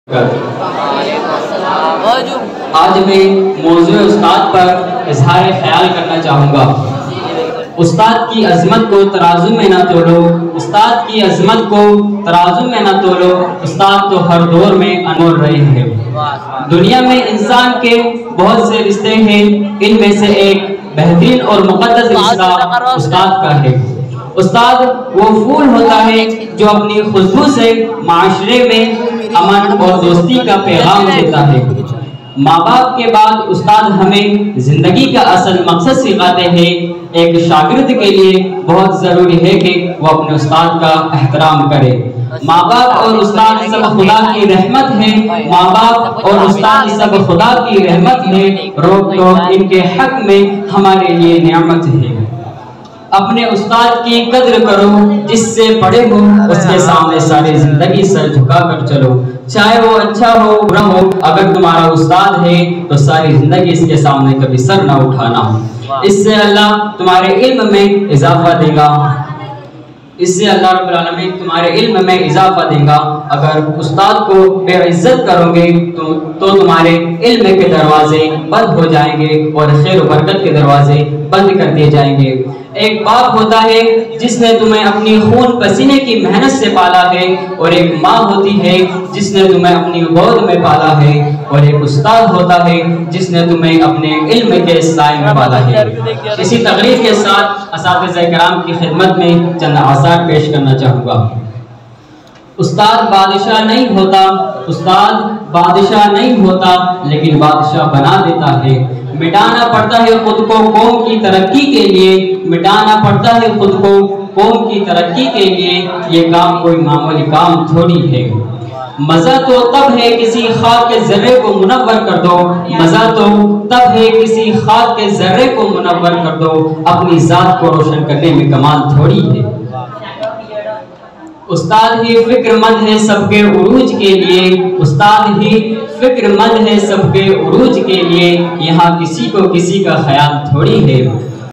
आज मैं मौजूद उस्ताद पर इजहार ख्याल करना चाहूँगा। उस्ताद की अजमत को तराजू में ना तोलो, उस्ताद की अजमत को तराजू में ना तोलो। उस्ताद तो हर दौर में अनमोल रहे हैं। दुनिया में इंसान के बहुत से रिश्ते हैं, इनमें से एक बेहतरीन और मुक़द्दस रिश्ता उस्ताद का है। उस्ताद वो फूल होता है जो अपनी खुशबू से माशरे में अमन और दोस्ती का पैगाम देता है। माँ बाप के बाद उस्ताद हमें जिंदगी का असल मकसद सिखाते हैं। एक शागिर्द के लिए बहुत जरूरी है कि वो अपने उस्ताद का एहतराम करे। माँ बाप और उस्ताद सब खुदा की रहमत है। माँ बाप और उस्ताद सब खुदा की रहमत है। रोक टोक इनके हक में हमारे लिए नेमत है। अपने उस्ताद की कद्र करो, जिससे पढ़े हो उसके सामने सारी जिंदगी सर झुका कर चलो। चाहे वो अच्छा हो बुरा हो, अगर तुम्हारा उस्ताद है तो सारी जिंदगी इसके सामने कभी सर ना उठाना। इससे अल्लाह तुम्हारे इल्म में इजाफा देगा। इससे अल्लाह रब्बुल आलमीन तुम्हारे इल्म में इजाफा देगा। अगर उस्ताद को बेइज्जत करोगे तो तुम्हारे इल्म के दरवाजे बंद हो जाएंगे और खैर बरकत के दरवाजे बंद कर दिए जाएंगे। एक बाप होता है जिसने तुम्हें अपनी खून पसीने की मेहनत से पाला है, और एक माँ होती है जिसने तुम्हें अपनी गोद में पाला है, और एक उस्ताद होता है जिसने तुम्हें अपने इल्म के साए में पाला है। इसी तकरीर के साथ असातिज़ा किराम की खिदमत में चंद आसार पेश करना चाहूँगा। उस्ताद बादशाह नहीं होता, उस्ताद बादशाह नहीं होता, लेकिन बादशाह बना देता है। मिटाना पड़ता है खुद को कौम की तरक्की के लिए, मिटाना पड़ता है खुद को कौम की तरक्की के लिए। ये काम कोई मामूली काम थोड़ी है। मज़ा तो तब है किसी खाक के ज़र्रे को मुनव्वर कर दो, मज़ा तो तब है किसी खाक के ज़र्रे को मुनव्वर कर दो। अपनी ज़ात को रोशन करने में कमाल थोड़ी है। उस्ताद ही फिक्रमंद है सबके उरूज के लिए, उस्ताद ही फिक्रमंद है सबके उरूज के लिए। यहाँ किसी को किसी का ख्याल थोड़ी है।